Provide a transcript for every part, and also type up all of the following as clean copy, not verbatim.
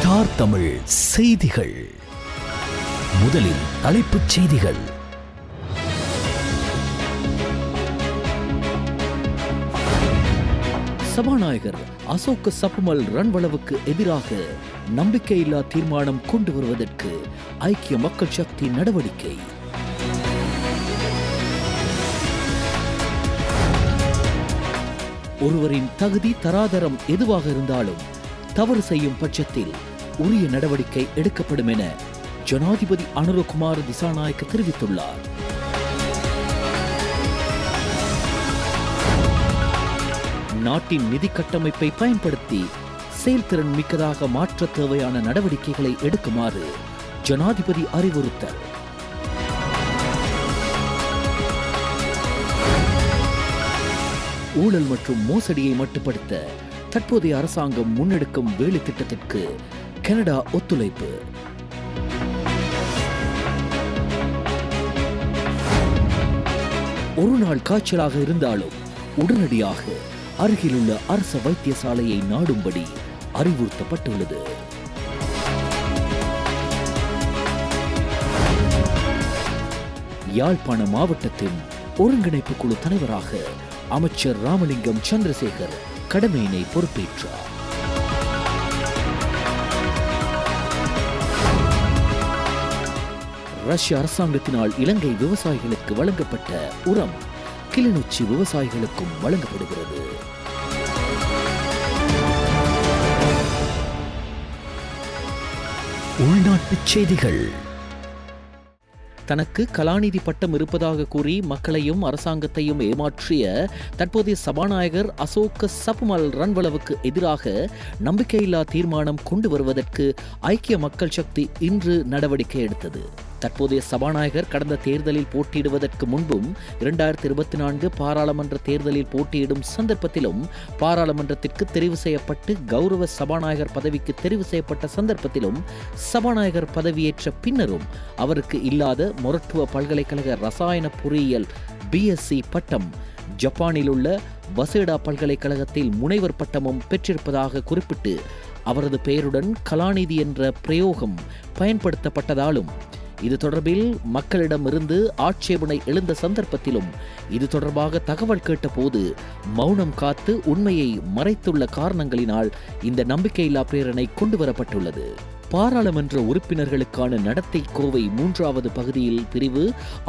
Star Tamil செய்திகள். முதலில் தலைப்புச் செய்திகள். சபாநாயகர் அசோக் சப்மல் ரன்வளவுக்கு எதிராக நம்பிக்கையில்லா தீர்மானம் கொண்டு வருவதற்கு ஐக்கிய மக்கள் சக்தி நடவடிக்கை. ஒருவரின் தகுதி தராதரம் எதுவாக இருந்தாலும் தவறு செய்யும் பட்சத்தில் உரிய நடவடிக்கை எடுக்கப்படும் என ஜனாதிபதி அனுரகுமார் திசாநாயக்க தெரிவித்துள்ளார். நாட்டின் நிதி கட்டமைப்பை பயன்படுத்தி செயல்திறன் மிக்கதாக மாற்ற தேவையான நடவடிக்கைகளை எடுக்குமாறு ஜனாதிபதி அறிவுறுத்தல். ஊழல் மற்றும் மோசடியை மட்டுப்படுத்த தற்போதைய அரசாங்கம் முன்னெடுக்கும் வேலை திட்டத்திற்கு கனடா ஒத்துழைப்பு. ஒரு நாள் காய்ச்சலாக இருந்தாலும் உடனடியாக அருகிலுள்ள அரசு வைத்தியசாலையை நாடும்படி அறிவுறுத்தப்பட்டுள்ளது. யாழ்ப்பாண மாவட்டத்தின் ஒருங்கிணைப்பு குழு தலைவராக அமைச்சர் ராமலிங்கம் சந்திரசேகர் கடமையினை பொறுப்பேற்றார். ரஷ்ய அரசாங்கத்தினால் இலங்கை விவசாயிகளுக்கு வழங்கப்பட்ட உரம் கிளிநொச்சி விவசாயிகளுக்கும் வழங்கப்படுகிறது. உள்நாட்டுச் செய்திகள். தனக்கு கலாநிதி பட்டம் இருப்பதாக கூறி மக்களையும் அரசாங்கத்தையும் ஏமாற்றிய தற்போதைய சபாநாயகர் அசோக் சப்மல் ரன்வளவுக்கு எதிராக நம்பிக்கையில்லா தீர்மானம் கொண்டு வருவதற்கு ஐக்கிய மக்கள் சக்தி இன்று நடவடிக்கை எடுத்தது. தற்போதைய சபாநாயகர் கடந்த தேர்தலில் போட்டியிடுவதற்கு முன்பும் 2024 பாராளுமன்ற தேர்தலில் போட்டியிடும் சந்தர்ப்பத்திலும் பாராளுமன்றத்திற்கு தெரிவு செய்யப்பட்டு கௌரவ சபாநாயகர் பதவிக்கு தெரிவு செய்யப்பட்ட சந்தர்ப்பத்திலும் சபாநாயகர் பதவியேற்ற பின்னரும் அவருக்கு இல்லாத மொரட்டுவ பல்கலைக்கழக ரசாயன பொறியியல் BSc பட்டம், ஜப்பானில் உள்ள வசேடா பல்கலைக்கழகத்தில் முனைவர் பட்டமும் பெற்றிருப்பதாக குறிப்பிட்டு அவரது பெயருடன் கலாநிதி என்ற பிரயோகம் பயன்படுத்தப்பட்டதாலும் இது தொடர்பில் மக்களிடமிருந்து ஆட்சேபனை எழுந்த சந்தர்ப்பத்திலும் இது தொடர்பாக தகவல் கேட்ட போது மௌனம் காத்து உண்மையை மறைத்துள்ள காரணங்களினால் இந்த நம்பிக்கையில்லா பிரேரணை கொண்டு வரப்பட்டுள்ளது. பாராளுமன்ற உறுப்பினர்களுக்கான நடத்தை கோவை 3வது பகுதியில் பிரிவு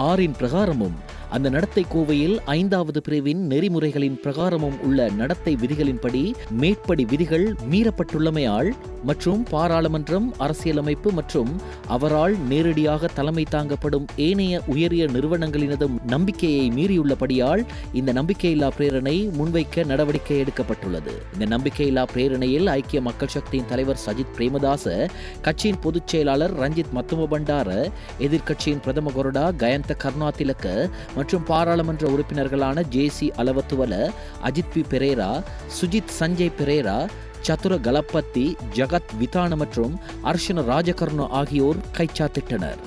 6 பிரகாரமும் அந்த நடத்தை கோவையில் 5வது பிரிவின் நெறிமுறைகளின் பிரகாரமும் உள்ள நடத்தை விதிகளின்படி மேற்படி விதிகள் மீறப்பட்டுள்ளமையால் மற்றும் பாராளுமன்றம், அரசியலமைப்பு மற்றும் அவரால் நேரடியாக தலைமை தாங்கப்படும் ஏனைய உயரிய நிறுவனங்களினதும் நம்பிக்கையை மீறியுள்ளபடியால் இந்த நம்பிக்கையில்லா பிரேரணை முன்வைக்க நடவடிக்கை எடுக்கப்பட்டுள்ளது. இந்த நம்பிக்கையில்லா பிரேரணையில் ஐக்கிய மக்கள் சக்தியின் தலைவர் சஜித் பிரேமதாச, கட்சியின் பொதுச் செயலாளர் ரஞ்சித் மத்துமபண்டார, எதிர்க்கட்சியின் பிரதம கொறடா கயந்த கருணாதிலக்க மற்றும் பாராளுமன்ற உறுப்பினர்களான JC அலவத்துவல, அஜித் பி பெரேரா, சுஜித் சஞ்சய் பெரேரா, சதுர கலப்பத்தி, ஜகத் விதான மற்றும் அர்ஷன ராஜகர்ண ஆகியோர் கைச்சாத்திட்டனர்.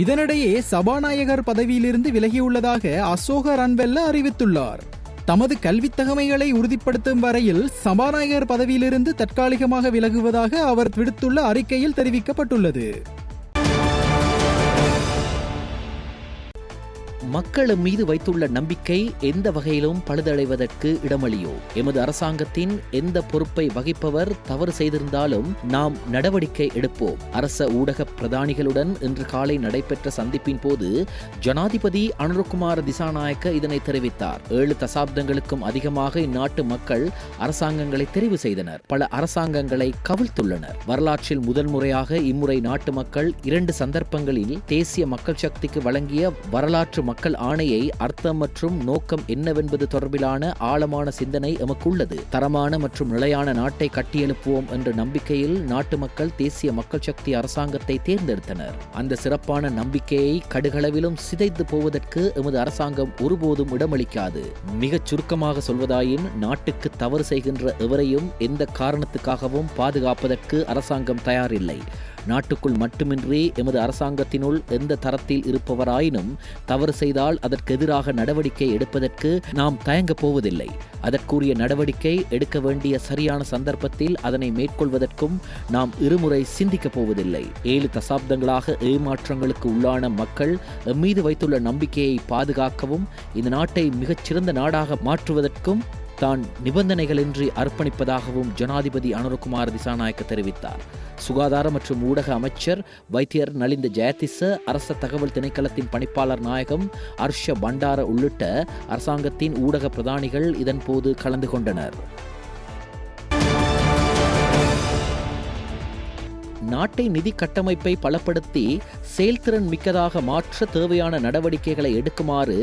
இதனிடையே சபாநாயகர் பதவியிலிருந்து விலகியுள்ளதாக அசோக ரன்வெல்ல அறிவித்துள்ளார். தமது கல்வித் தகமைகளை உறுதிப்படுத்தும் வரையில் சபாநாயகர் பதவியிலிருந்து தற்காலிகமாக விலகுவதாக அவர் விடுத்துள்ள அறிக்கையில் தெரிவிக்கப்பட்டுள்ளது. மக்கள் மீது வைத்துள்ள நம்பிக்கை எந்த வகையிலும் பழுதடைவதற்கு இடமளியோ. எமது அரசாங்கத்தின் எந்த பொறுப்பை வகிப்பவர் தவறு செய்திருந்தாலும் நாம் நடவடிக்கை எடுப்போம். அரச ஊடக பிரதானிகளுடன் இன்று காலை நடைபெற்ற சந்திப்பின் போது ஜனாதிபதி அனுரகுமார் திசாநாயக்க இதனை தெரிவித்தார். 7 தசாப்தங்களுக்கும் அதிகமாக இந்நாட்டு மக்கள் அரசாங்கங்களை தெரிவு செய்தனர். பல அரசாங்கங்களை கவிழ்த்துள்ளனர். வரலாற்றில் முதல் முறையாக இம்முறை நாட்டு மக்கள் 2 சந்தர்ப்பங்களில் தேசிய மக்கள் சக்திக்கு வழங்கிய வரலாற்று மக்கள் ஆணையை அர்த்தம் மற்றும் நோக்கம் என்னவென்பது தொடர்பிலான ஆழமான சிந்தனை எமக்கு உள்ளது. தரமான மற்றும் நிலையான நாட்டை கட்டியெழுப்புவோம் என்ற நம்பிக்கையில் நாட்டு மக்கள் தேசிய மக்கள் சக்தி அரசாங்கத்தை தேர்ந்தெடுத்தனர். அந்த சிறப்பான நம்பிக்கையை கடுகளவிலும் சிதைத்து போவதற்கு எமது அரசாங்கம் ஒருபோதும் இடமளிக்காது. மிகச் சுருக்கமாக சொல்வதாயின், நாட்டுக்கு தவறு செய்கின்ற எவரையும் எந்த காரணத்துக்காகவும் பாதுகாப்பதற்கு அரசாங்கம் தயாரில்லை. நாட்டுக்குள் மட்டுமின்றி எமது அரசாங்கத்தினுள் எந்த தரத்தில் இருப்பவராயினும் தவறு செய்த செய்தால் அதற்கு எதிராக நடவடிக்கை எடுப்பதற்கு நாம் தயங்கப் போவதில்லை. அதற்குரிய நடவடிக்கை எடுக்க வேண்டிய சரியான சந்தர்ப்பத்தில் அதனை மேற்கொள்வதற்கும் நாம் இருமுறை சிந்திக்கப் போவதில்லை. 7 தசாப்தங்களாக ஏமாற்றங்களுக்கு உள்ளான மக்கள் மீது வைத்துள்ள நம்பிக்கையை பாதுகாக்கவும் இந்த நாட்டை மிகச்சிறந்த நாடாக மாற்றுவதற்கும் தான் நிபந்தனைகளின்றி அர்ப்பணிப்பதாகவும் ஜனாதிபதி அனுரகுமார திசாநாயக்க தெரிவித்தார். சுகாதார மற்றும் ஊடக அமைச்சர் வைத்தியர் நலிந்த ஜெயதிச, அரச தகவல் திணைக்களத்தின் பணிப்பாளர் நாயகம் ஹர்ஷ பண்டார உள்ளிட்ட அரசாங்கத்தின் ஊடக பிரதானிகள் இதன்போது கலந்து கொண்டனர். நாட்டை நிதி கட்டமைப்பை பலப்படுத்தி செயல்திறன் மிக்கதாக மாற்ற தேவையான நடவடிக்கைகளை எடுக்குமாறு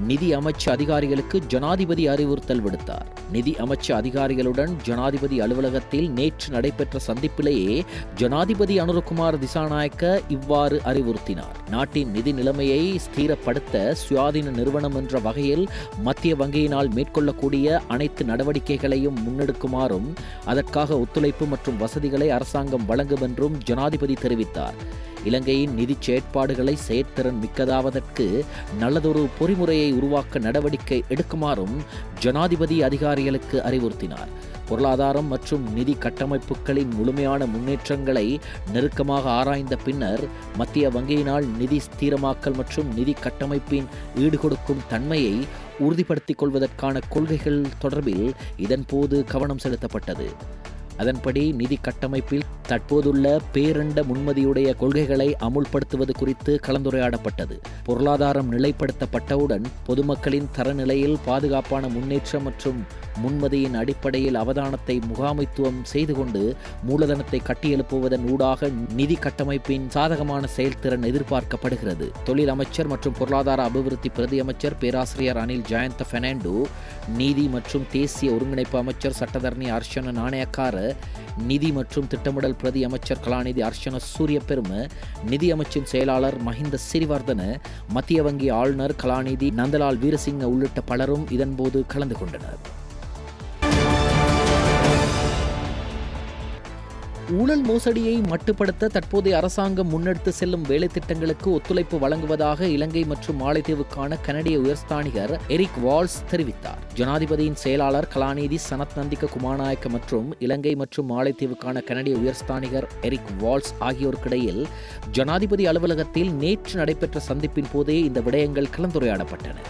நிதி அமைச்சு அதிகாரிகளுக்கு ஜனாதிபதி அறிவுறுத்தல் விடுத்தார். நிதி அமைச்சு அதிகாரிகளுடன் ஜனாதிபதி அலுவலகத்தில் நேற்று நடைபெற்ற சந்திப்பிலேயே ஜனாதிபதி அனுரகுமார திசாநாயக்க இவ்வாறு அறிவுறுத்தினார். நாட்டின் நிதி நிலைமையை ஸ்திரப்படுத்த சுயாதீன நிறுவனம் என்ற வகையில் மத்திய வங்கியினால் மேற்கொள்ளக்கூடிய அனைத்து நடவடிக்கைகளையும் முன்னெடுக்குமாறும் அதற்காக ஒத்துழைப்பு மற்றும் வசதிகளை அரசாங்கம் வழங்கும் என்றும் ஜனாதிபதி தெரிவித்தார். இலங்கையின் நிதி செயற்பாடுகளை செயற்திறன் மிக்கதாவதற்கு நல்லதொரு பொறிமுறையை உருவாக்க நடவடிக்கை எடுக்குமாறும் ஜனாதிபதி அதிகாரிகளுக்கு அறிவுறுத்தினார். பொருளாதாரம் மற்றும் நிதி கட்டமைப்புகளின் முழுமையான முன்னேற்றங்களை நெருக்கமாக ஆராய்ந்த பின்னர் மத்திய வங்கியினால் நிதி ஸ்திரமாக்கல் மற்றும் நிதி கட்டமைப்பின் ஈடுகொடுக்கும் தன்மையை உறுதிப்படுத்திக் கொள்வதற்கான கொள்கைகள் தொடர்பில் இதன்போது கவனம் செலுத்தப்பட்டது. அதன்படி நிதி கட்டமைப்பில் தற்போதுள்ள பேரண்ட முன்மதியுடைய கொள்கைகளை அமுல்படுத்துவது குறித்து கலந்துரையாடப்பட்டது. பொருளாதாரம் நிலைப்படுத்தப்பட்டவுடன் பொதுமக்களின் தரநிலையில் பாதுகாப்பான முன்னேற்றம் மற்றும் முன்மதியின் அடிப்படையில் அவதானத்தை முகாமைத்துவம் செய்து கொண்டு மூலதனத்தை கட்டியெழுப்புவதன் ஊடாக நிதி கட்டமைப்பின் சாதகமான செயல்திறன் எதிர்பார்க்கப்படுகிறது. தொழில் அமைச்சர் மற்றும் பொருளாதார அபிவிருத்தி பிரதி அமைச்சர் பேராசிரியர் அனில் ஜயந்த பெர்னாண்டோ, நீதி மற்றும் தேசிய ஒருங்கிணைப்பு அமைச்சர் சட்டத்தரணி அர்ச்சன நாணயக்கார, நிதி மற்றும் திட்டமிடல் பிரதி அமைச்சர் கலாநிதி அர்ச்சன சூரியபெரும, நிதி அமைச்சின் செயலாளர் மஹிந்த சிறிவர்தன, மத்திய வங்கி ஆளுநர் கலாநிதி நந்தலால் வீரசிங்க உள்ளிட்ட பலரும் இதன்போது கலந்து கொண்டனர். ஊழல் மோசடியை மட்டுப்படுத்த தற்போதைய அரசாங்கம் முன்னெடுத்து செல்லும் வேலை திட்டங்களுக்கு ஒத்துழைப்பு வழங்குவதாக இலங்கை மற்றும் மாலைத்தீவுக்கான கனடிய உயர்ஸ்தானிகர் எரிக் வால்ஸ் தெரிவித்தார். ஜனாதிபதியின் செயலாளர் கலாநிதி சனத் நந்திக குமாநாயக்க மற்றும் இலங்கை மற்றும் மாலைத்தீவுக்கான கனடிய உயர்ஸ்தானிகர் எரிக் வால்ஸ் ஆகியோருக்கிடையில் ஜனாதிபதி அலுவலகத்தில் நேற்று நடைபெற்ற சந்திப்பின் போதே இந்த விடயங்கள் கலந்துரையாடப்பட்டன.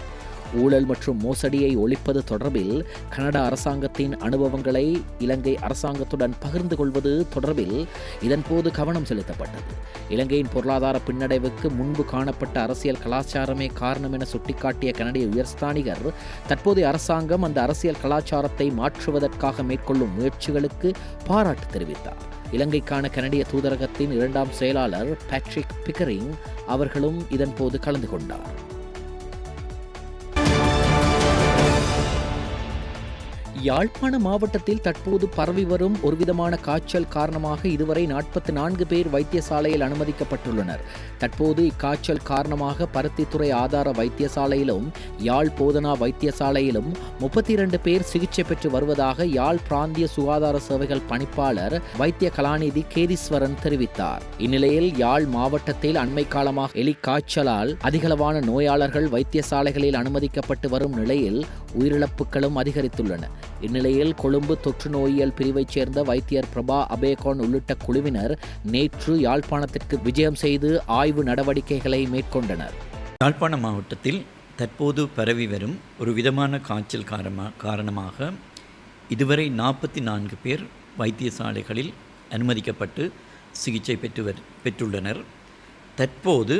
ஊழல் மற்றும் மோசடியை ஒழிப்பது தொடர்பில் கனடா அரசாங்கத்தின் அனுபவங்களை இலங்கை அரசாங்கத்துடன் பகிர்ந்து கொள்வது தொடர்பில் இதன்போது கவனம் செலுத்தப்பட்டது. இலங்கையின் பொருளாதார பின்னடைவுக்கு முன்பு காணப்பட்ட அரசியல் கலாச்சாரமே காரணம் என சுட்டிக்காட்டிய கனடிய உயர்ஸ்தானிகர் தற்போதைய அரசாங்கம் அந்த அரசியல் கலாச்சாரத்தை மாற்றுவதற்காக மேற்கொள்ளும் முயற்சிகளுக்கு பாராட்டு தெரிவித்தார். இலங்கைக்கான கனடிய தூதரகத்தின் 2ஆம் செயலாளர் பேட்ரிக் பிக்கரிங் அவர்களும் இதன்போது கலந்து கொண்டார். யாழ்ப்பாண மாவட்டத்தில் தற்போது பரவி வரும் ஒருவிதமான காய்ச்சல் காரணமாக இதுவரை 44 பேர் வைத்தியசாலையில் அனுமதிக்கப்பட்டுள்ளனர். தற்போது இக்காய்ச்சல் காரணமாக பருத்தித்துறை ஆதார வைத்தியசாலையிலும் யாழ் போதனா வைத்தியசாலையிலும் 32 பேர் சிகிச்சை பெற்று வருவதாக யாழ் பிராந்திய சுகாதார சேவைகள் பணிப்பாளர் வைத்திய கலாநிதி கேதீஸ்வரன் தெரிவித்தார். இந்நிலையில் யாழ் மாவட்டத்தில் அண்மை காலமாக எலிக்காய்ச்சலால் அதிகளவான நோயாளர்கள் வைத்தியசாலைகளில் அனுமதிக்கப்பட்டு வரும் நிலையில் உயிரிழப்புகளும் அதிகரித்துள்ளன. இந்நிலையில் கொழும்பு தொற்று நோயியல் பிரிவைச் சேர்ந்த வைத்தியர் பிரபா அபேகான் உள்ளிட்ட குழுவினர் நேற்று யாழ்ப்பாணத்திற்கு விஜயம் செய்து ஆய்வு நடவடிக்கைகளை மேற்கொண்டனர். யாழ்ப்பாண மாவட்டத்தில் தற்போது பரவி வரும் ஒரு விதமான காய்ச்சல் காரணமாக இதுவரை 44 பேர் வைத்தியசாலைகளில் அனுமதிக்கப்பட்டு சிகிச்சை பெற்றுள்ளனர். தற்போது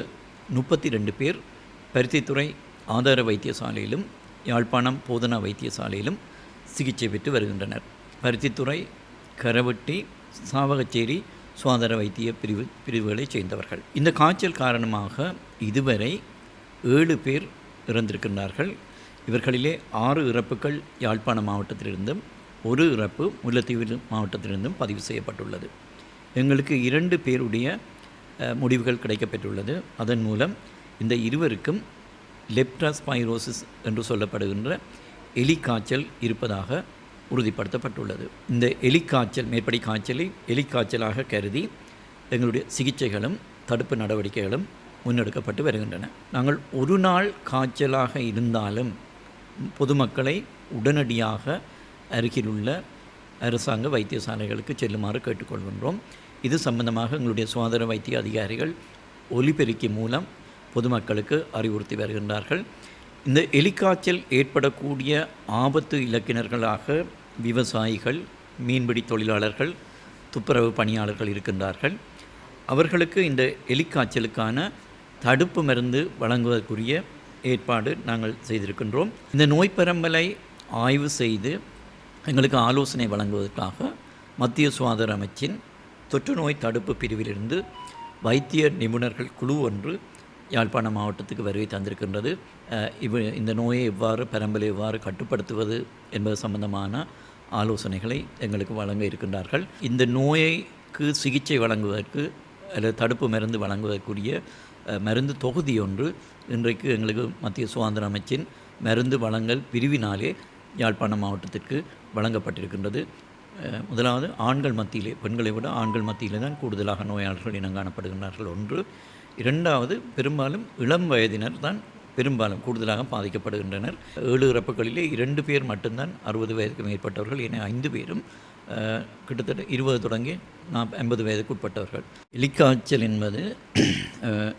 32 பேர் பருத்தித்துறை ஆதார வைத்தியசாலையிலும் யாழ்ப்பாணம் போதனா வைத்தியசாலையிலும் சிகிச்சை பெற்று வருகின்றனர். பருத்தித்துறை, கரவட்டி, சாவகச்சேரி சுகாதார வைத்திய பிரிவுகளைச் சேர்ந்தவர்கள். இந்த காய்ச்சல் காரணமாக இதுவரை 7 பேர் இறந்திருக்கின்றார்கள். இவர்களிலே 6 இறப்புகள் யாழ்ப்பாண மாவட்டத்திலிருந்தும் 1 இறப்பு முல்லைத்தீவு மாவட்டத்திலிருந்தும் பதிவு செய்யப்பட்டுள்ளது. எங்களுக்கு 2 பேருடைய முடிவுகள் கிடைக்கப்பெற்றுள்ளது. அதன் மூலம் இந்த இருவருக்கும் லெப்டாஸ்பைரோசிஸ் என்று சொல்லப்படுகின்ற எலிக்காய்ச்சல் இருப்பதாக உறுதிப்படுத்தப்பட்டுள்ளது. இந்த எலிக்காய்ச்சல் மேற்படி காய்ச்சலை எலிக்காய்ச்சலாக கருதி எங்களுடைய சிகிச்சைகளும் தடுப்பு நடவடிக்கைகளும் முன்னெடுக்கப்பட்டு வருகின்றன. நாங்கள் ஒரு நாள் காய்ச்சலாக இருந்தாலும் பொதுமக்களை உடனடியாக அருகிலுள்ள அரசாங்க வைத்தியசாலைகளுக்கு செல்லுமாறு கேட்டுக்கொள்கின்றோம். இது சம்பந்தமாக எங்களுடைய சுகாதார வைத்திய அதிகாரிகள் ஒலிபெருக்கி மூலம் பொதுமக்களுக்கு அறிவுறுத்தி வருகின்றார்கள். இந்த எலிக்காய்ச்சல் ஏற்படக்கூடிய ஆபத்து இலக்கினர்களாக விவசாயிகள், மீன்பிடி தொழிலாளர்கள், துப்புரவு பணியாளர்கள் இருக்கின்றார்கள். அவர்களுக்கு இந்த எலிக்காய்ச்சலுக்கான தடுப்பு மருந்து வழங்குவதற்குரிய ஏற்பாடு நாங்கள் செய்திருக்கின்றோம். இந்த நோய் பரம்பலை ஆய்வு செய்து எங்களுக்கு ஆலோசனை வழங்குவதற்காக மத்திய சுகாதார அமைச்சின் தொற்று நோய் தடுப்பு பிரிவிலிருந்து வைத்திய நிபுணர்கள் குழு ஒன்று யாழ்ப்பாணம் மாவட்டத்துக்கு வருகை தந்திருக்கின்றது. இந்த நோயை பரம்பலை எவ்வாறு கட்டுப்படுத்துவது என்பது சம்பந்தமான ஆலோசனைகளை எங்களுக்கு வழங்க இருக்கின்றார்கள். இந்த நோய்க்கு சிகிச்சை வழங்குவதற்கு அல்லது தடுப்பு மருந்து வழங்குவதற்குரிய மருந்து தொகுதி ஒன்று இன்றைக்கு எங்களுக்கு மத்திய சுகாதார அமைச்சின் மருந்து வழங்கல் பிரிவினாலே யாழ்ப்பாணம் மாவட்டத்திற்கு வழங்கப்பட்டிருக்கின்றது. முதலாவது ஆண்கள் மத்தியிலே, பெண்களை விட ஆண்கள் மத்தியிலே தான் கூடுதலாக நோயாளர்கள் இனம் காணப்படுகின்றார்கள் ஒன்று. இரண்டாவது, பெரும்பாலும் இளம் வயதினர் தான் பெரும்பாலும் கூடுதலாக பாதிக்கப்படுகின்றனர். 7 இறப்புகளிலே 2 பேர் மட்டும்தான் 60 வயதுக்கு மேற்பட்டவர்கள், என 5 பேரும் கிட்டத்தட்ட 20 தொடங்கி 50 வயதுக்கு உட்பட்டவர்கள். எலிக்காய்ச்சல் என்பது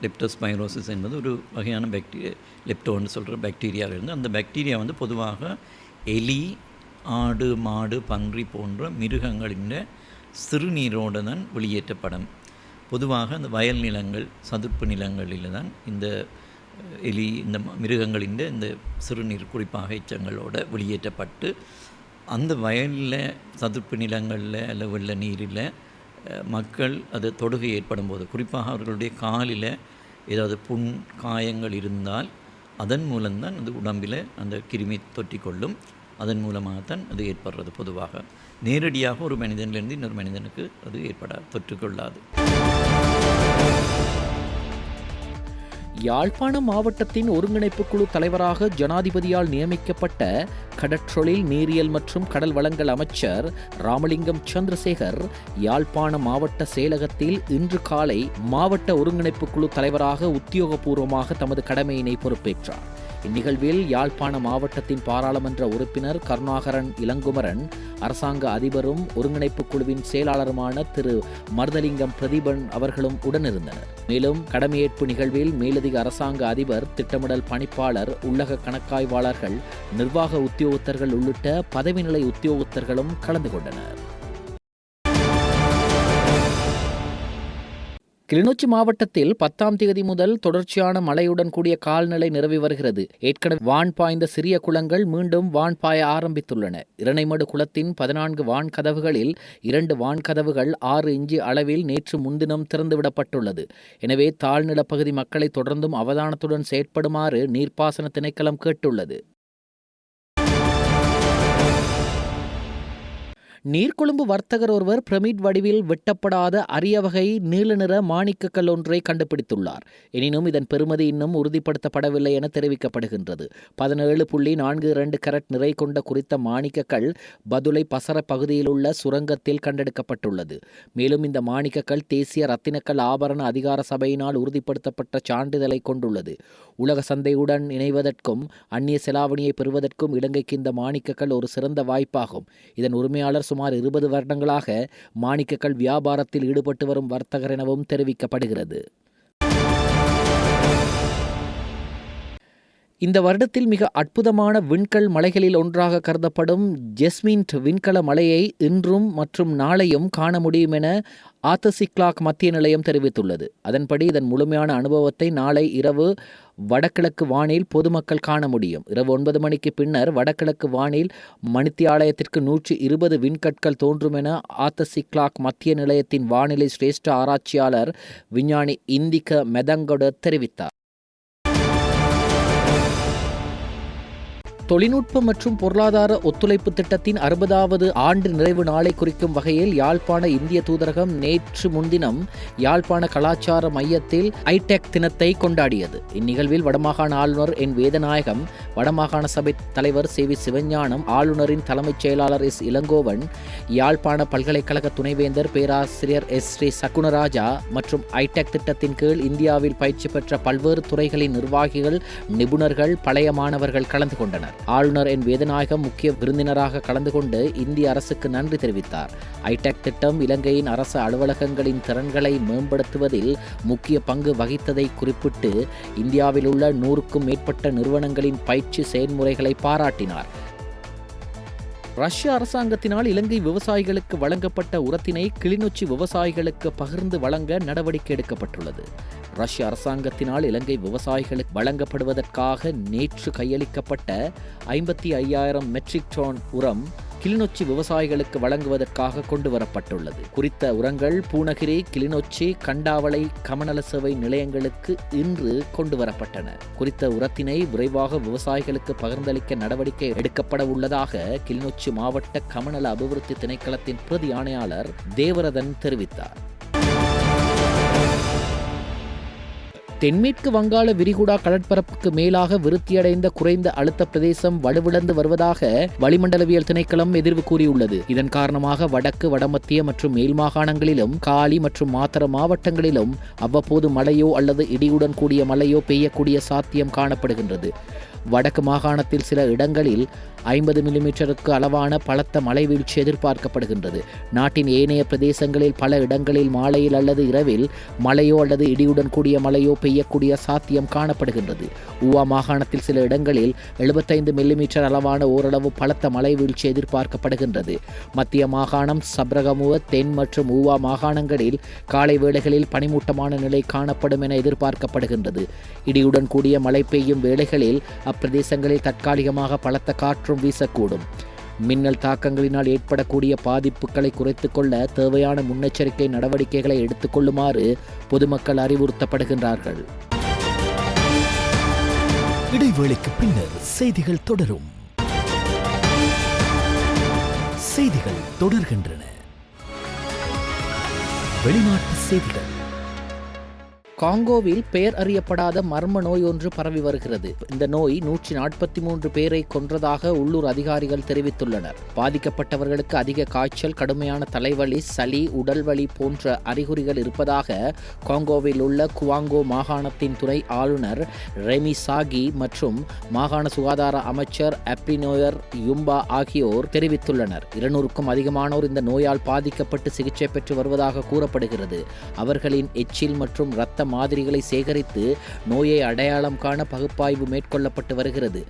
லெப்டோஸ்பைரோசிஸ் என்பது ஒரு வகையான பாக்டீரியா, லெப்டோன்னு சொல்கிற பாக்டீரியாவிலிருந்து, அந்த பாக்டீரியா பொதுவாக எலி, ஆடு, மாடு, பன்றி போன்ற மிருகங்களின் சிறுநீரோடு தான் வெளியேற்றப்படும். பொதுவாக அந்த வயல் நிலங்கள், சதுப்பு நிலங்களில் தான் இந்த இந்த மிருகங்களின் இந்த சிறுநீர், குறிப்பாக எச்சங்களோடு வெளியேற்றப்பட்டு அந்த வயலில், சதுப்பு நிலங்களில் அல்ல வெள்ள நீரில் மக்கள் அது தொடுகை ஏற்படும் போது, குறிப்பாக அவர்களுடைய காலில் ஏதாவது புண், காயங்கள் இருந்தால் அதன் மூலம்தான் அது உடம்பில் அந்த கிருமி தொற்றிக்கொள்ளும். அதன் மூலமாகத்தான் அது ஏற்படுறது. பொதுவாக நேரடியாக ஒரு மனிதனிலிருந்து இன்னொரு மனிதனுக்கு அது தொற்றுக்கொள்ளாது. யாழ்ப்பாணம் மாவட்டத்தின் ஒருங்கிணைப்பு குழு தலைவராக ஜனாதிபதியால் நியமிக்கப்பட்ட கடற்றொழில், நீரியல் மற்றும் கடல் வளங்கள் அமைச்சர் ராமலிங்கம் சந்திரசேகர் யாழ்ப்பாணம் மாவட்ட செயலகத்தில் இன்று காலை மாவட்ட ஒருங்கிணைப்பு குழு தலைவராக உத்தியோகபூர்வமாக தமது கடமையினை பொறுப்பேற்றார். இந்நிகழ்வில் யாழ்ப்பாண மாவட்டத்தின் பாராளுமன்ற உறுப்பினர் கருணாகரன் இளங்குமரன், அரசாங்க அதிபரும் ஒருங்கிணைப்பு குழுவின் செயலாளருமான திரு மருதலிங்கம் பிரதீபன் அவர்களும் உடனிருந்தனர். மேலும் கடமையேற்பு நிகழ்வில் மேலதிக அரசாங்க அதிபர், திட்டமிடல் பணிப்பாளர், உள்ளக கணக்காய்வாளர்கள், நிர்வாக உத்தியோகத்தர்கள் உள்ளிட்ட பதவி நிலை உத்தியோகத்தர்களும் கலந்து கொண்டனர். கிளிநொச்சி மாவட்டத்தில் 10ஆம் தேதி முதல் தொடர்ச்சியான மழையுடன் கூடிய கால்நிலை நிலவி வருகிறது. ஏற்கனவே வான் பாய்ந்த சிறிய குளங்கள் மீண்டும் வான் பாய ஆரம்பித்துள்ளன. இரணைமடு குளத்தின் 14 வான் கதவுகளில் 2 வான் கதவுகள் 6 இன்ச்சு அளவில் நேற்று முன்தினம் திறந்துவிடப்பட்டுள்ளது. எனவே தாழ்நிலப்பகுதி மக்களை தொடர்ந்தும் அவதானத்துடன் செயற்படுமாறு நீர்ப்பாசன திணைக்களம் கேட்டுள்ளது. நீர்கொழும்பு வர்த்தகர் ஒருவர் பிரமிட் வடிவில் வெட்டப்படாத அரிய வகை நீல நிற மாணிக்கக்கல் ஒன்றை கண்டுபிடித்துள்ளார். எனினும் இதன் பெறுமதி இன்னும் உறுதிப்படுத்தப்படவில்லை என தெரிவிக்கப்படுகின்றது. 17.42 கரட் நிறை கொண்ட குறித்த மாணிக்கக்கல் பதுளை பசர பகுதியில் உள்ள சுரங்கத்தில் கண்டெடுக்கப்பட்டுள்ளது. மேலும் இந்த மாணிக்கக்கல் தேசிய ரத்தினக்கல் ஆபரண அதிகார சபையினால் உறுதிப்படுத்தப்பட்ட சான்றிதழை கொண்டுள்ளது. உலக சந்தையுடன் இணைவதற்கும் அந்நிய செலாவணியை பெறுவதற்கும் இலங்கைக்கு இந்த மாணிக்கக்கல் ஒரு சிறந்த வாய்ப்பாகும். இதன் உரிமையாளர் சுமார் 20 வருடங்களாக மாணிக்கக்கல் வியாபாரத்தில் ஈடுபட்டு வரும் வர்த்தகர் எனவும் தெரிவிக்கப்படுகிறது. இந்த வருடத்தில் மிக அற்புதமான விண்கல் மலைகளில் ஒன்றாக கருதப்படும் ஜெஸ்மின்ட் விண்கல மலையை இன்றும் மற்றும் நாளையும் காண முடியும் என ஆத்தசிக்லாக் மத்திய நிலையம் தெரிவித்துள்ளது. அதன்படி இதன் முழுமையான அனுபவத்தை நாளை இரவு வடகிழக்கு வானில் பொதுமக்கள் காண முடியும். இரவு 9 மணிக்கு பின்னர் வடகிழக்கு வானில் மணித்தியாலயத்திற்கு 120 விண்கற்கள் தோன்றும் என ஆத்தசிக்லாக் மத்திய நிலையத்தின் வானிலை சிரேஷ்ட ஆராய்ச்சியாளர் விஞ்ஞானி இந்திக மெதங்கொட தெரிவித்தார். தொழில்நுட்ப மற்றும் பொருளாதார ஒத்துழைப்பு திட்டத்தின் 60வது ஆண்டு நிறைவு நாளை குறிக்கும் வகையில் யாழ்ப்பாண இந்திய தூதரகம் நேற்று முன்தினம் யாழ்ப்பாண கலாச்சார மையத்தில் ஐடெக் தினத்தை கொண்டாடியது. இந்நிகழ்வில் வடமாகாண ஆளுநர் என் வேதநாயகம், வடமாகாண சபை தலைவர் சி.வி. சிவஞானம், ஆளுநரின் தலைமைச் செயலாளர் எஸ். இளங்கோவன், யாழ்ப்பாண பல்கலைக்கழக துணைவேந்தர் பேராசிரியர் எஸ். ஸ்ரீ சகுனராஜா மற்றும் ஐடெக் திட்டத்தின் கீழ் இந்தியாவில் பயிற்சி பெற்ற பல்வேறு துறைகளின் நிர்வாகிகள், நிபுணர்கள், பழைய மாணவர்கள் கலந்து கொண்டனர். ஆளுநர் என் வேதநாயகம் முக்கிய விருந்தினராக கலந்து கொண்டு இந்திய அரசுக்கு நன்றி தெரிவித்தார். ஐடெக் திட்டம் இலங்கையின் அரசு அலுவலகங்களின் திறன்களை மேம்படுத்துவதில் முக்கிய பங்கு வகித்ததை குறிப்பிட்டு இந்தியாவில் உள்ள 100க்கும் மேற்பட்ட நிறுவனங்களின் பயிற்சி செயல்முறைகளை பாராட்டினார். ரஷ்ய அரசாங்கத்தினால் இலங்கை விவசாயிகளுக்கு வழங்கப்பட்ட உரத்தினை கிளிநொச்சி விவசாயிகளுக்கு பகிர்ந்து வழங்க நடவடிக்கை எடுக்கப்பட்டுள்ளது. ரஷ்ய அரசாங்கத்தினால் இலங்கை விவசாயிகளுக்கு வழங்கப்படுவதற்காக நேற்று கையளிக்கப்பட்ட 55,000 மெட்ரிக் டன் உரம் கிளிநொச்சி விவசாயிகளுக்கு வழங்குவதற்காக கொண்டுவரப்பட்டுள்ளது. குறித்த உரங்கள் பூனகிரி, கிளிநொச்சி, கண்டாவளை கமநல சேவை நிலையங்களுக்கு இன்று கொண்டுவரப்பட்டன. குறித்த உரத்தினை விரைவாக விவசாயிகளுக்கு பகிர்ந்தளிக்க நடவடிக்கை எடுக்கப்பட உள்ளதாக கிளிநொச்சி மாவட்ட கமநல அபிவிருத்தி திணைக்களத்தின் பிரதி ஆணையாளர் தேவரதன் தெரிவித்தார். தென்மேற்கு வங்காள விரிகுடா கடற்பரப்புக்கு மேலாக விருத்தியடைந்த குறைந்த அழுத்த பிரதேசம் வலுவிழந்து வருவதாக வளிமண்டலவியல் திணைக்களம் எதிர்வு கூறியுள்ளது. இதன் காரணமாக வடக்கு, வடமத்திய மற்றும் மேல் மாகாணங்களிலும் காலி மற்றும் மாத்தறை மாவட்டங்களிலும் அவ்வப்போது மழையோ அல்லது இடியுடன் கூடிய மழையோ பெய்யக்கூடிய சாத்தியம் காணப்படுகின்றது. வடக்கு மாகாணத்தில் சில இடங்களில் 50 மில்லிமீட்டருக்கு அளவான பலத்த மழை வீழ்ச்சி எதிர்பார்க்கப்படுகின்றது. நாட்டின் ஏனைய பிரதேசங்களில் பல இடங்களில் மாலையில் அல்லது இரவில் மழையோ அல்லது இடியுடன் கூடிய மழையோ பெய்யக்கூடிய சாத்தியம் காணப்படுகின்றது. ஊவா மாகாணத்தில் சில இடங்களில் 75 மில்லிமீட்டர் அளவான ஓரளவு பலத்த மழை வீழ்ச்சி எதிர்பார்க்கப்படுகின்றது. மத்திய மாகாணம், சப்ரகமுவ, தென் மற்றும் ஊவா மாகாணங்களில் காலை வேளைகளில் பனிமூட்டமான நிலை காணப்படும் என எதிர்பார்க்கப்படுகின்றது. இடியுடன் கூடிய மழை பெய்யும் வேளைகளில் அப்பிரதேசங்களில் தற்காலிகமாக பலத்த காற்றும் வீசக்கூடும். மின்னல் தாக்கங்களினால் ஏற்படக்கூடிய பாதிப்புகளை குறைத்துக் கொள்ள தேவையான முன்னெச்சரிக்கை நடவடிக்கைகளை எடுத்துக் கொள்ளுமாறு பொதுமக்கள் அறிவுறுத்தப்படுகின்றார்கள். இடைவேளைக்கு பின்னர் செய்திகள் தொடரும். செய்திகள் தொடர்கின்றன. வெளிநாட்டு செய்திகள். காங்கோவில் பெயர் அறியப்படாத மர்ம நோய் ஒன்று பரவி வருகிறது. இந்த நோய் 143 பேரை கொன்றதாக உள்ளூர் அதிகாரிகள் தெரிவித்துள்ளனர். பாதிக்கப்பட்டவர்களுக்கு அதிக காய்ச்சல், கடுமையான தலைவலி, சளி, உடல்வலி போன்ற அறிகுறிகள் இருப்பதாக காங்கோவில் உள்ள குவாங்கோ மாகாணத்தின் துணை ஆளுநர் ரெமி சாகி மற்றும் மாகாண சுகாதார அமைச்சர் அப்ரினோயர் யும்பா ஆகியோர் தெரிவித்துள்ளனர். 200க்கும் அதிகமானோர் இந்த நோயால் பாதிக்கப்பட்டு சிகிச்சை பெற்று வருவதாக கூறப்படுகிறது. அவர்களின் எச்சில் மற்றும் இரத்த மாதிரிகளை சேகரித்து நோயை அடையாளம் காண பகுப்பாய்வு மேற்கொள்ளப்பட்டு வருகிறது.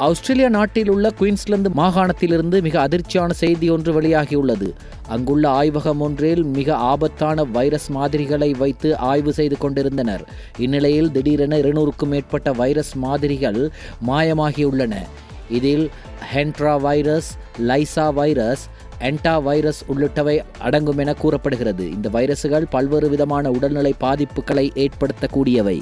ஆஸ்திரேலியா நாட்டில் உள்ள குயின்ஸ்லாந்து மாகாணத்திலிருந்து மிக அதிர்ச்சியான செய்தி ஒன்று வெளியாகியுள்ளது. அங்குள்ள ஆய்வகம் ஒன்றில் மிக ஆபத்தான வைரஸ் மாதிரிகளை வைத்து ஆய்வு செய்து கொண்டிருந்தனர். இந்நிலையில் திடீரென 200க்கும் மேற்பட்ட வைரஸ் மாதிரிகள் மாயமாகியுள்ளன. இதில் Hendra virus, Lisa virus, என்டா virus உள்ளிட்டவை அடங்கும் என கூறப்படுகிறது. இந்த வைரசுகள் பல்வேறு விதமான உடல்நிலை பாதிப்புகளை ஏற்படுத்தக்கூடியவை.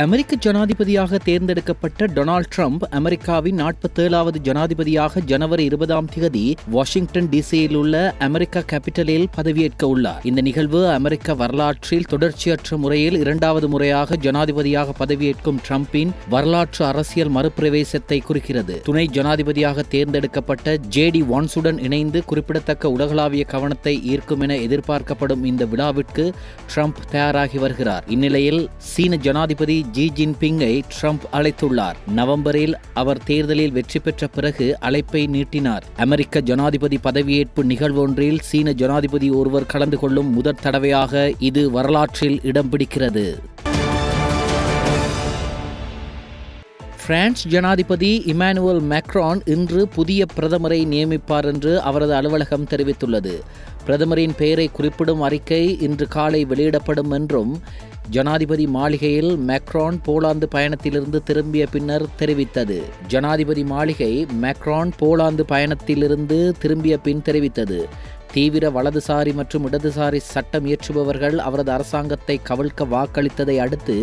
அமெரிக்க ஜனாதிபதியாக தேர்ந்தெடுக்கப்பட்ட டொனால்ட் ட்ரம்ப் அமெரிக்காவின் 47வது ஜனாதிபதியாக ஜனவரி 20ஆம் தேதி வாஷிங்டன் டிசியில் உள்ள அமெரிக்கா கேபிட்டலில் பதவியேற்க உள்ளார். இந்த நிகழ்வு அமெரிக்க வரலாற்றில் தொடர்ச்சியற்ற முறையில் 2வது முறையாக ஜனாதிபதியாக பதவியேற்கும் ட்ரம்பின் வரலாற்று அரசியல் மறுபிரவேசத்தை குறிக்கிறது. துணை ஜனாதிபதியாக தேர்ந்தெடுக்கப்பட்ட ஜேடி வான்ஸுடன் இணைந்து குறிப்பிடத்தக்க உலகளாவிய கவனத்தை ஈர்க்கும் என எதிர்பார்க்கப்படும் இந்த விழாவிற்கு ட்ரம்ப் தயாராகி வருகிறார். இந்நிலையில் சீன ஜனாதிபதி ஜி ஜின்பிங்கை ட்ரம்ப் அழைத்துள்ளார். நவம்பரில் அவர் தேர்தலில் வெற்றி பெற்ற பிறகு அழைப்பை நீட்டினார். அமெரிக்க ஜனாதிபதி பதவியேற்பு நிகழ்வொன்றில் சீன ஜனாதிபதி ஒருவர் கலந்து கொள்ளும் முதற் தடவையாக இது வரலாற்றில் இடம் பிடிக்கிறது. பிரான்ஸ் ஜனாதிபதி இமானுவேல் மேக்ரான் இன்று புதிய பிரதமரை நியமிப்பார் என்று அவரது அலுவலகம் தெரிவித்துள்ளது. பிரதமரின் பெயரை குறிப்பிடும் அறிக்கை இன்று காலை வெளியிடப்படும் என்றும் ஜனாதிபதி மாளிகையில் மேக்ரான் போலாந்து பயணத்திலிருந்து திரும்பிய பின்னர் தெரிவித்தது. ஜனாதிபதி மாளிகை மேக்ரான் போலாந்து பயணத்திலிருந்து திரும்பிய பின் தெரிவித்தது. தீவிர வலதுசாரி மற்றும் இடதுசாரி சட்டம் இயற்றுபவர்கள் அவரது அரசாங்கத்தை கவிழ்க்க வாக்களித்ததை அடுத்து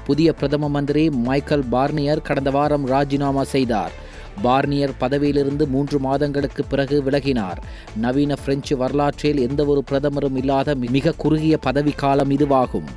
புதிய பிரதம மந்திரி மைக்கேல் பார்னியர் கடந்த வாரம் ராஜினாமா செய்தார். பார்னியர் பதவியிலிருந்து 3 மாதங்களுக்கு பிறகு விலகினார். நவீன பிரெஞ்சு வரலாற்றில் எந்தவொரு பிரதமரும் இல்லாத மிக குறுகிய பதவிக்காலம் இதுவாகும்.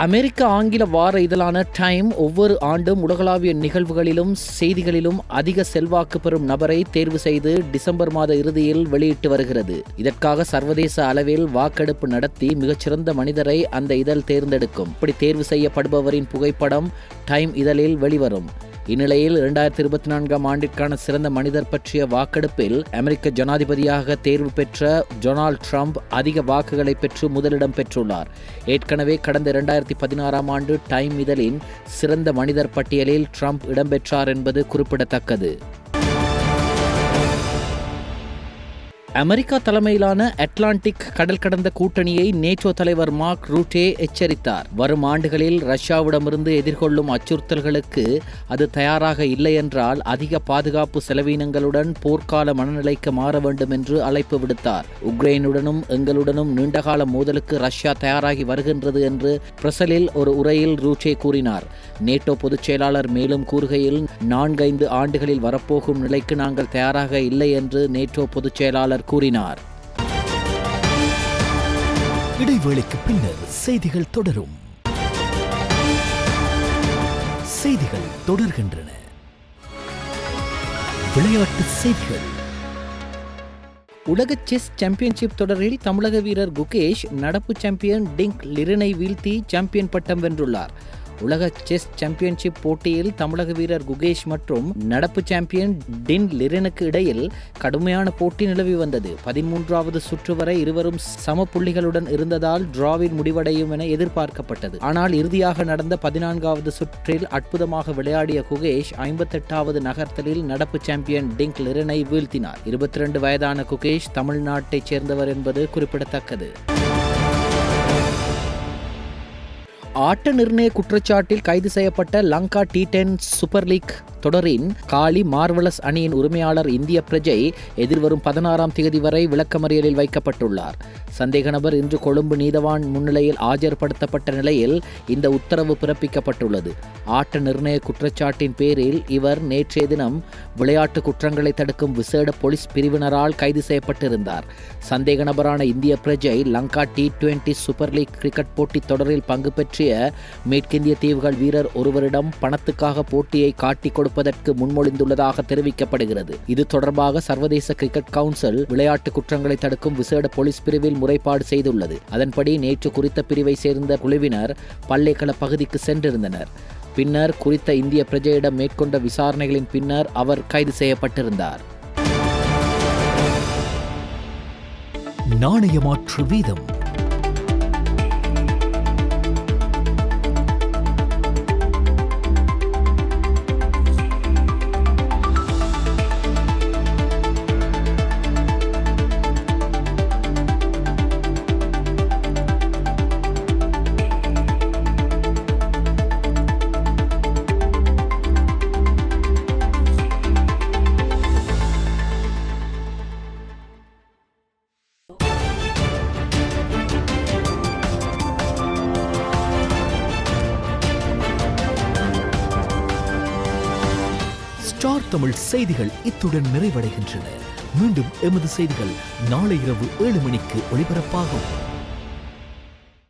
அமெரிக்க ஆங்கில வார இதழான டைம் ஒவ்வொரு ஆண்டும் உலகளாவிய நிகழ்வுகளிலும் செய்திகளிலும் அதிக செல்வாக்கு பெறும் நபரை தேர்வு செய்து டிசம்பர் மாத இறுதியில் வெளியிட்டு வருகிறது. இதற்காக சர்வதேச அளவில் வாக்கெடுப்பு நடத்தி மிகச்சிறந்த மனிதரை அந்த இதழ் தேர்ந்தெடுக்கும். இப்படி தேர்வு செய்யப்படுபவரின் புகைப்படம் டைம் இதழில் வெளிவரும். இந்நிலையில் 2024 ஆண்டிற்கான சிறந்த மனிதர் பற்றிய வாக்கெடுப்பில் அமெரிக்க ஜனாதிபதியாக தேர்வு பெற்ற டொனால்ட் ட்ரம்ப் அதிக வாக்குகளை பெற்று முதலிடம் பெற்றுள்ளார். ஏற்கனவே கடந்த 2016 ஆண்டு டைம் இதழின் சிறந்த மனிதர் பட்டியலில் ட்ரம்ப் இடம்பெற்றார் என்பது குறிப்பிடத்தக்கது. அமெரிக்கா தலைமையிலான அட்லாண்டிக் கடல் கடந்த கூட்டணியை நேட்டோ தலைவர் மார்க் ரூட்டே எச்சரித்தார். வரும் ஆண்டுகளில் ரஷ்யாவிடமிருந்து எதிர்கொள்ளும் அச்சுறுத்தல்களுக்கு அது தயாராக இல்லை என்றால் அதிக பாதுகாப்பு செலவீனங்களுடன் போர்க்கால மனநிலைக்கு மாற வேண்டும் என்று அழைப்பு விடுத்தார். உக்ரைனுடனும் எங்களுடனும் நீண்டகால மோதலுக்கு ரஷ்யா தயாராகி வருகின்றது என்று பிரசலில் ஒரு உரையில் ரூட்டே கூறினார். நேட்டோ பொதுச் செயலாளர் மேலும் கூறுகையில் 4-5 ஆண்டுகளில் வரப்போகும் நிலைக்கு நாங்கள் தயாராக இல்லை என்று நேட்டோ பொதுச் செயலாளர் கூறினார். இடைவேளைக்கு பின்னர் செய்திகள் தொடரும். செய்திகள் தொடர்கின்றன. விளையாட்டு செய்திகள். உலக செஸ் சாம்பியன்ஷிப் தொடரில் தமிழக வீரர் குகேஷ் நடப்பு சாம்பியன் டிங்க் லிரனை வீழ்த்தி சாம்பியன் பட்டம் வென்றுள்ளார். உலக செஸ் சாம்பியன்ஷிப் போட்டியில் தமிழக வீரர் குகேஷ் மற்றும் நடப்பு சாம்பியன் டின் லிரனுக்கு இடையில் கடுமையான போட்டி நிலவி வந்தது. 13வது சுற்று வரை இருவரும் சம புள்ளிகளுடன் இருந்ததால் டிராவில் முடிவடையும் என எதிர்பார்க்கப்பட்டது. ஆனால் இறுதியாக நடந்த 14வது சுற்றில் அற்புதமாக விளையாடிய குகேஷ் 58வது நகர்த்தலில் நடப்பு சாம்பியன் டிங்க் லிரனை வீழ்த்தினார். 22 வயதான குகேஷ் தமிழ்நாட்டைச் சேர்ந்தவர் என்பது குறிப்பிடத்தக்கது. ஆட்ட நிர்ணய குற்றச்சாட்டில் கைது செய்யப்பட்ட லங்கா T10 சூப்பர் லீக் தொடரின் காலி மார்வலஸ் அணியின் உரிமையாளர் இந்திய பிரஜை எதிர்வரும் 16ஆம் தேதி வரை விளக்கமறியலில் வைக்கப்பட்டுள்ளார். சந்தேக நபர் இன்று கொழும்பு நீதவான் முன்னிலையில் ஆஜர்படுத்தப்பட்ட நிலையில் இந்த உத்தரவு பிறப்பிக்கப்பட்டுள்ளது. ஆட்ட நிர்ணய குற்றச்சாட்டின் பேரில் இவர் நேற்றைய தினம் விளையாட்டு குற்றங்களை தடுக்கும் விசேட போலீஸ் பிரிவினரால் கைது செய்யப்பட்டிருந்தார். சந்தேக நபரான இந்திய பிரஜை Lanka T20 super league cricket போட்டி தொடரில் பங்கு பெற்றிய மேற்கிந்திய தீவுகள் வீரர் ஒருவரிடம் பணத்துக்காக போட்டியை காட்டிக் கொடுப்பதற்கு முன்மொழிந்துள்ளதாக தெரிவிக்கப்படுகிறது. இது தொடர்பாக சர்வதேச கிரிக்கெட் கவுன்சில் விளையாட்டு குற்றங்களை தடுக்கும் விசேட போலீஸ் பிரிவில் முறைப்பாடு செய்துள்ளது. அதன்படி நேற்று குறித்த பிரிவை சேர்ந்த குழுவினர் பல்லேக்கல பகுதிக்கு சென்றிருந்தனர். பின்னர் குறித்த இந்திய பிரஜையிடம் மேற்கொண்ட விசாரணைகளின் பின்னர் அவர் கைது செய்யப்பட்டிருந்தார். நாணயமாற்று வீதம். ஸ்டார் தமிழ் செய்திகள் இத்துடன் நிறைவடைகின்றன. மீண்டும் எமது செய்திகள் நாளை இரவு 7 மணிக்கு ஒளிபரப்பாகும்.